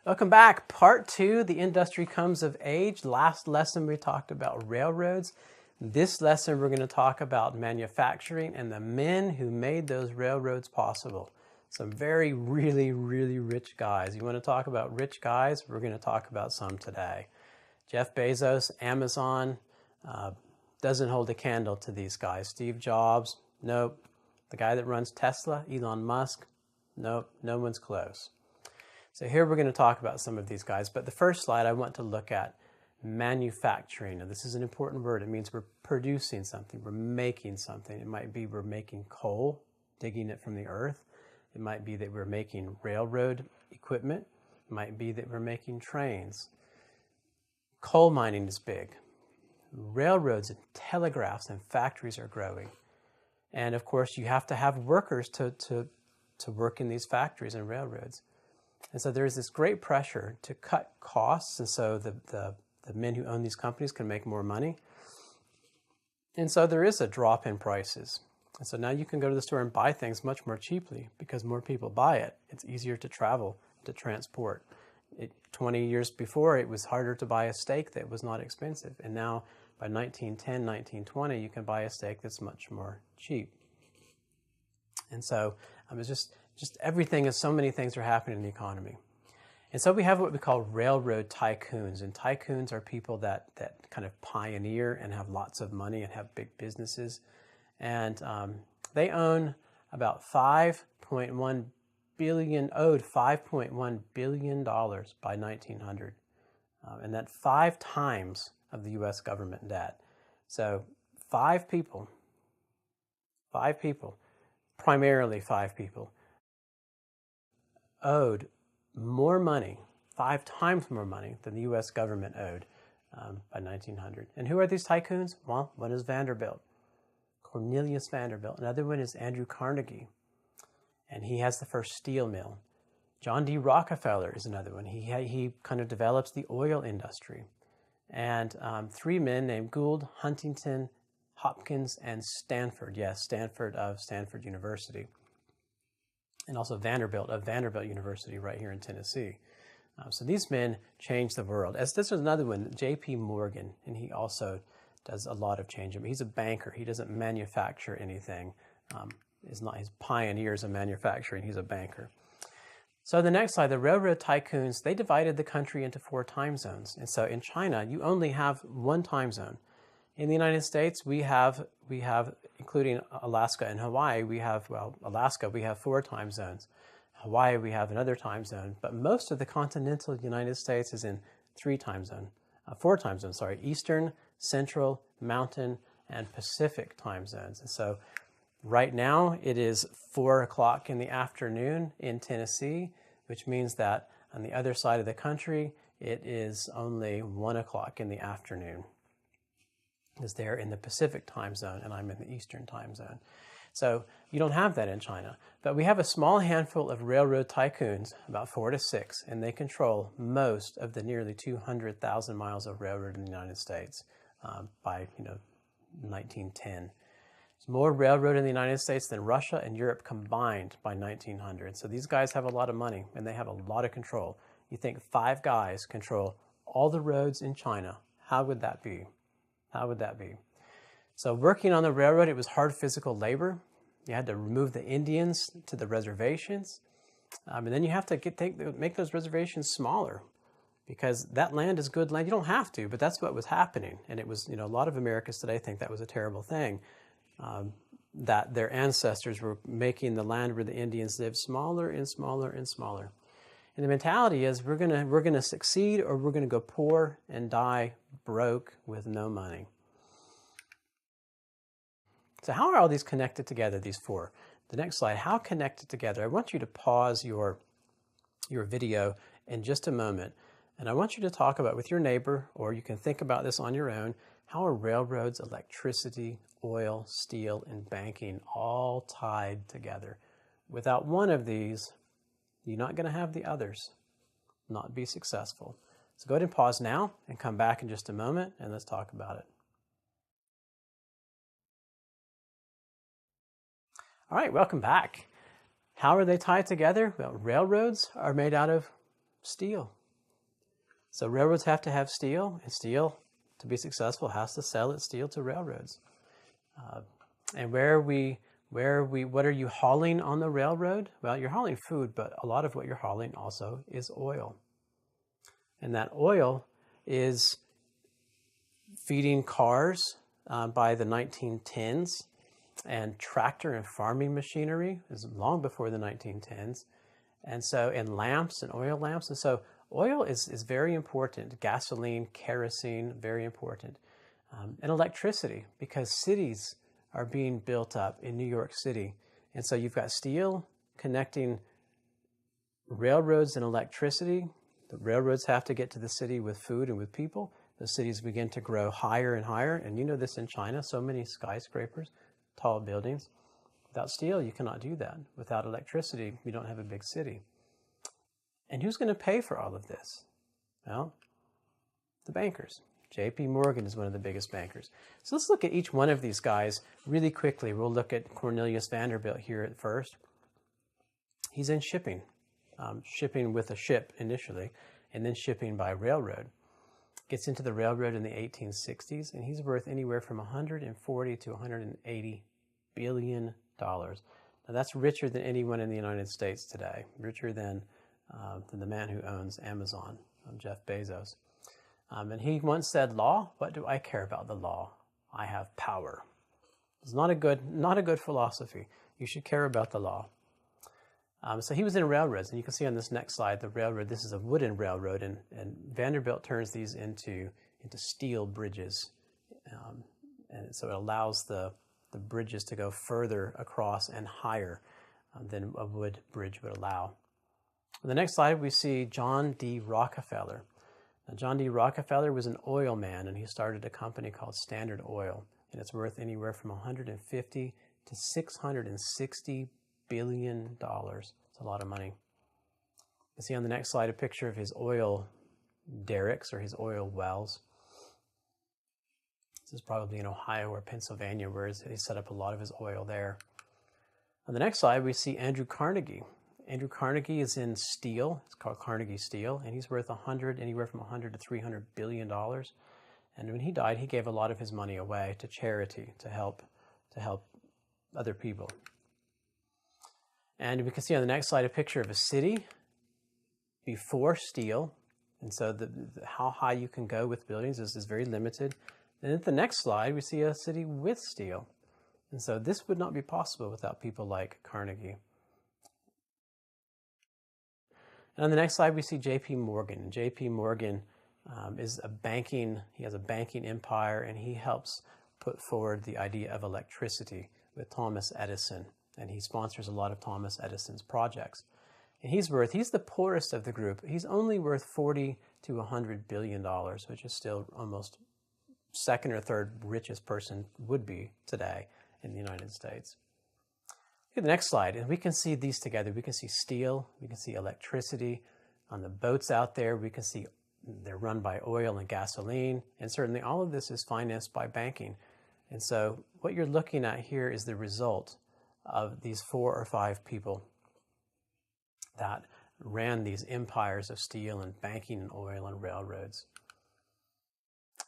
Welcome back. Part 2, the industry comes of age. Last lesson we talked about railroads. This lesson we're going to talk about manufacturing and the men who made those railroads possible. Some really rich guys. You want to talk about rich guys? We're going to talk about some today. Jeff Bezos, Amazon, doesn't hold a candle to these guys. Steve Jobs, nope. The guy that runs Tesla, Elon Musk, nope, no one's close. So here we're going to talk about some of these guys, but the first slide I want to look at manufacturing. Now this is an important word. It means we're producing something, we're making something. It might be we're making coal, digging it from the earth. It might be that we're making railroad equipment. It might be that we're making trains. Coal mining is big. Railroads and telegraphs and factories are growing. And of course you have to have workers to work in these factories and railroads. And so there's this great pressure to cut costs, and so the men who own these companies can make more money. And so there is a drop in prices. And so now you can go to the store and buy things much more cheaply because more people buy it. It's easier to travel, to transport. 20 years before, it was harder to buy a steak that was not expensive. And now by 1910, 1920, you can buy a steak that's much more cheap. And so it's just everything, is so many things are happening in the economy. And so we have what we call railroad tycoons. And tycoons are people that kind of pioneer and have lots of money and have big businesses. And they own about $5.1 billion by 1900. And that's 5 times of the US government debt. So 5 people, primarily 5 people, owed more money, 5 times more money than the US government owed by 1900. And who are these tycoons? Well, one is Vanderbilt, Cornelius Vanderbilt. Another one is Andrew Carnegie, and he has the first steel mill. John D. Rockefeller is another one. He kind of develops the oil industry. And 3 men named Gould, Huntington, Hopkins, and Stanford. Yes, Stanford of Stanford University. And also Vanderbilt of Vanderbilt University right here in Tennessee. So these men changed the world. As this is another one, J.P. Morgan, and he also does a lot of change. I mean, he's a banker. He doesn't manufacture anything. He's pioneers in manufacturing. He's a banker. So the next slide, the railroad tycoons, they divided the country into 4 time zones. And so in China, you only have 1 time zone. In the United States, we have, including Alaska and Hawaii, Alaska, we have 4 time zones. Hawaii, we have another time zone. But most of the continental United States is in 4 time zones, Eastern, Central, Mountain, and Pacific time zones. And so right now, it is 4 o'clock in the afternoon in Tennessee, which means that on the other side of the country, it is only 1 o'clock in the afternoon. Is there in the Pacific time zone, and I'm in the Eastern time zone. So you don't have that in China. But we have a small handful of railroad tycoons, about 4 to 6, and they control most of the nearly 200,000 miles of railroad in the United States by 1910. There's more railroad in the United States than Russia and Europe combined by 1900. So these guys have a lot of money, and they have a lot of control. You think 5 guys control all the roads in China. How would that be? How would that be? So working on the railroad, it was hard physical labor. You had to remove the Indians to the reservations. And then you have to make those reservations smaller because that land is good land. You don't have to, but that's what was happening. And it was, a lot of Americans today think that was a terrible thing, that their ancestors were making the land where the Indians lived smaller and smaller and smaller. And the mentality is we're gonna succeed or we're gonna go poor and die broke with no money. So how are all these connected together, these 4? The next slide, how connected together? I want you to pause your video in just a moment, and I want you to talk about with your neighbor, or you can think about this on your own, how are railroads, electricity, oil, steel, and banking all tied together? Without one of these, you're not going to have the others, not be successful. So go ahead and pause now and come back in just a moment and let's talk about it. All right, welcome back. How are they tied together? Well, railroads are made out of Steel. So railroads have to have steel, and steel, to be successful, has to sell its steel to railroads. And what are you hauling on the railroad? Well, you're hauling food, but a lot of what you're hauling also is oil. And that oil is feeding cars by the 1910s, and tractor and farming machinery is long before the 1910s. And lamps and oil lamps. And so oil is very important. Gasoline, kerosene, very important. And electricity, because cities are being built up in New York City. And so you've got steel connecting railroads and electricity. The railroads have to get to the city with food and with people. The cities begin to grow higher and higher. And you know this in China, so many skyscrapers, tall buildings. Without steel, you cannot do that. Without electricity, you don't have a big city. And who's going to pay for all of this? Well, the bankers. J.P. Morgan is one of the biggest bankers. So let's look at each one of these guys really quickly. We'll look at Cornelius Vanderbilt here at first. He's in shipping, shipping with a ship initially, and then shipping by railroad. Gets into the railroad in the 1860s, and he's worth anywhere from 140 to 180 billion dollars. Now that's richer than anyone in the United States today, richer than the man who owns Amazon, Jeff Bezos. And he once said, "Law? What do I care about the law? I have power." It's not a good philosophy. You should care about the law. So he was in railroads, and you can see on this next slide the railroad. This is a wooden railroad, and Vanderbilt turns these into steel bridges, and so it allows the bridges to go further across and higher than a wood bridge would allow. On the next slide, we see John D. Rockefeller. Now, John D. Rockefeller was an oil man, and he started a company called Standard Oil, and it's worth anywhere from 150 to 660 billion dollars. It's a lot of money. You see on the next slide a picture of his oil derricks or his oil wells. This is probably in Ohio or Pennsylvania, where he set up a lot of his oil there. On the next slide, we see Andrew Carnegie. Andrew Carnegie is in steel. It's called Carnegie Steel, and he's worth anywhere from 100 to 300 billion dollars. And when he died, he gave a lot of his money away to charity to help other people. And we can see on the next slide a picture of a city before steel. And so how high you can go with buildings is very limited. And at the next slide, we see a city with steel. And so this would not be possible without people like Carnegie. And on the next slide, we see J.P. Morgan. J.P. Morgan he has a banking empire, and he helps put forward the idea of electricity with Thomas Edison. And he sponsors a lot of Thomas Edison's projects. And he's the poorest of the group. He's only worth 40 to 100 billion dollars, which is still almost second or third richest person would be today in the United States. Look at the next slide, and we can see these together. We can see steel, we can see electricity. On the boats out there, we can see they're run by oil and gasoline, and certainly all of this is financed by banking. And so what you're looking at here is the result of these 4 or 5 people that ran these empires of steel and banking and oil and railroads.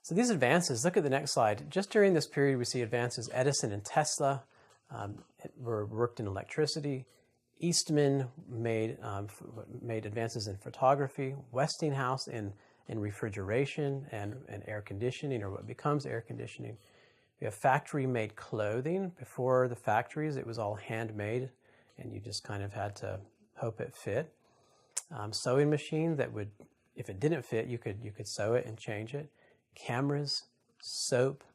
So these advances, look at the next slide. Just during this period, we see advances. Edison and Tesla worked in electricity. Eastman made advances in photography. Westinghouse in refrigeration and air conditioning, or what becomes air conditioning. We have factory-made clothing. Before the factories, it was all handmade, and you just kind of had to hope it fit. Sewing machine that would, if it didn't fit, you could sew it and change it. Cameras, soap,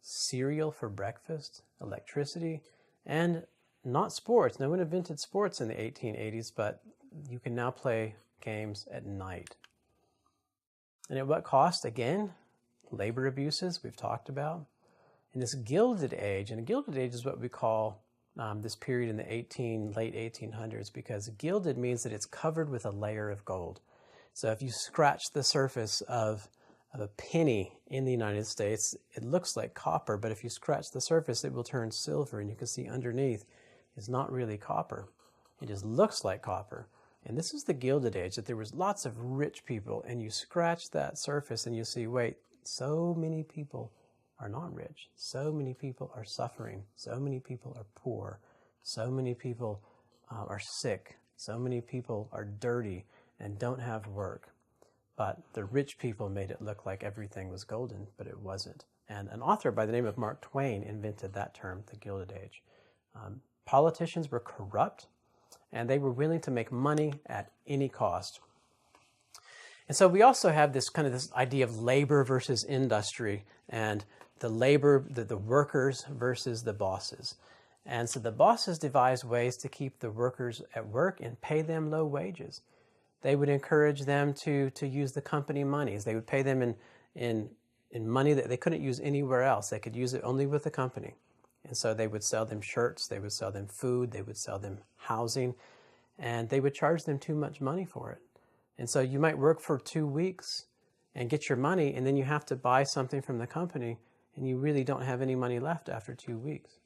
cereal for breakfast, electricity, and not sports. No one invented sports in the 1880s, but you can now play games at night. And at what cost? Again, labor abuses we've talked about. In this Gilded Age, and a Gilded Age is what we call this period in the late 1800s, because gilded means that it's covered with a layer of gold. So if you scratch the surface of a penny in the United States, it looks like copper, but if you scratch the surface, it will turn silver, and you can see underneath it's not really copper. It just looks like copper. And this is the Gilded Age, that there was lots of rich people, and you scratch that surface and you see, wait, so many people are not rich. So many people are suffering. So many people are poor. So many people are sick. So many people are dirty and don't have work. But the rich people made it look like everything was golden, but it wasn't. And an author by the name of Mark Twain invented that term, the Gilded Age. Politicians were corrupt, and they were willing to make money at any cost. And so we also have this kind of this idea of labor versus industry, and the workers versus the bosses. And so the bosses devised ways to keep the workers at work and pay them low wages. They would encourage them to use the company monies. They would pay them in money that they couldn't use anywhere else. They could use it only with the company. And so they would sell them shirts, they would sell them food, they would sell them housing, and they would charge them too much money for it. And so you might work for 2 weeks and get your money, and then you have to buy something from the company, and you really don't have any money left after 2 weeks.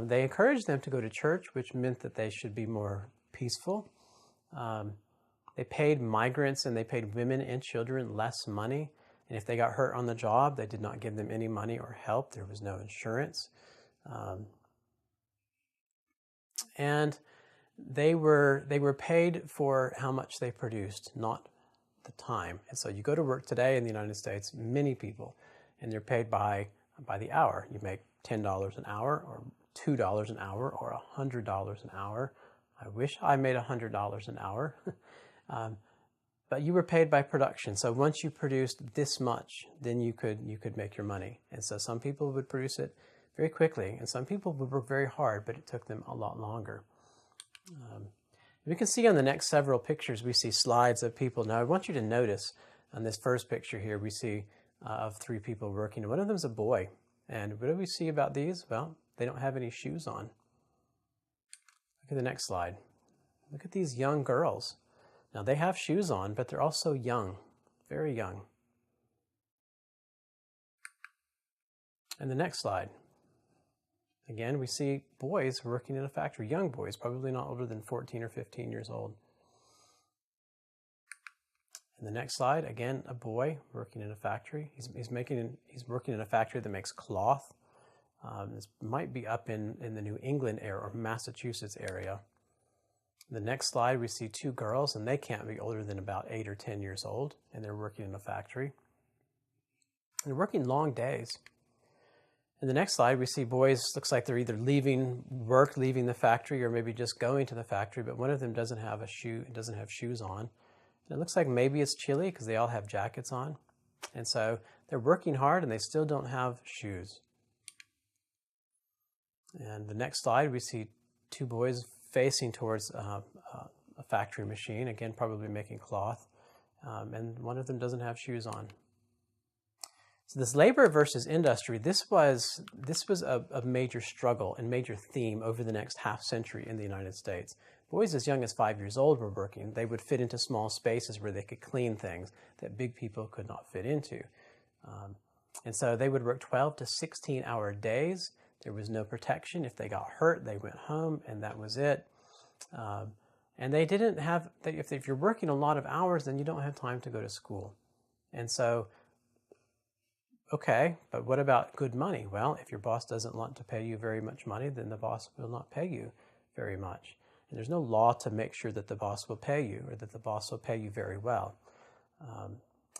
They encouraged them to go to church, which meant that they should be more peaceful. They paid migrants and they paid women and children less money. And if they got hurt on the job, they did not give them any money or help. There was no insurance. And they were paid for how much they produced, not the time. And so you go to work today in the United States, many people, and they're paid by the hour. You make $10 an hour or $2 an hour or $100 an hour. I wish I made $100 an hour. But you were paid by production. So once you produced this much, then you could make your money. And so some people would produce it very quickly, and some people would work very hard, but it took them a lot longer. We can see on the next several pictures, we see slides of people. Now I want you to notice on this first picture here, we see of 3 people working. One of them is a boy. And what do we see about these? Well, they don't have any shoes on. Look at the next slide. Look at these young girls. Now they have shoes on, but they're also young, very young. And the next slide. Again, we see boys working in a factory, young boys, probably not older than 14 or 15 years old. And the next slide, again, a boy working in a factory. He's working in a factory that makes cloth. This might be up in the New England area or Massachusetts area. The next slide, we see 2 girls, and they can't be older than about 8 or 10 years old, and they're working in a factory. And they're working long days. In the next slide, we see boys, looks like they're either leaving the factory, or maybe just going to the factory, but one of them doesn't have shoes on. And it looks like maybe it's chilly because they all have jackets on. And so they're working hard and they still don't have shoes. And the next slide, we see 2 boys facing towards a factory machine, again, probably making cloth. And one of them doesn't have shoes on. So this labor versus industry, this was a major struggle and major theme over the next half century in the United States. Boys as young as 5 years old were working. They would fit into small spaces where they could clean things that big people could not fit into. And so they would work 12 to 16-hour days. There was no protection. If they got hurt, they went home, and that was it. And they didn't have, if you're working a lot of hours, then you don't have time to go to school. And so, okay, but what about good money? Well, if your boss doesn't want to pay you very much money, then the boss will not pay you very much. And there's no law to make sure that the boss will pay you or that the boss will pay you very well.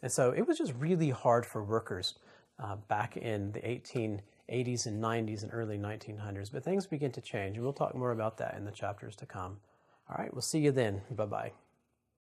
And so it was just really hard for workers back in the 1880s and 90s and early 1900s. But things begin to change, and we'll talk more about that in the chapters to come. All right, we'll see you then. Bye-bye.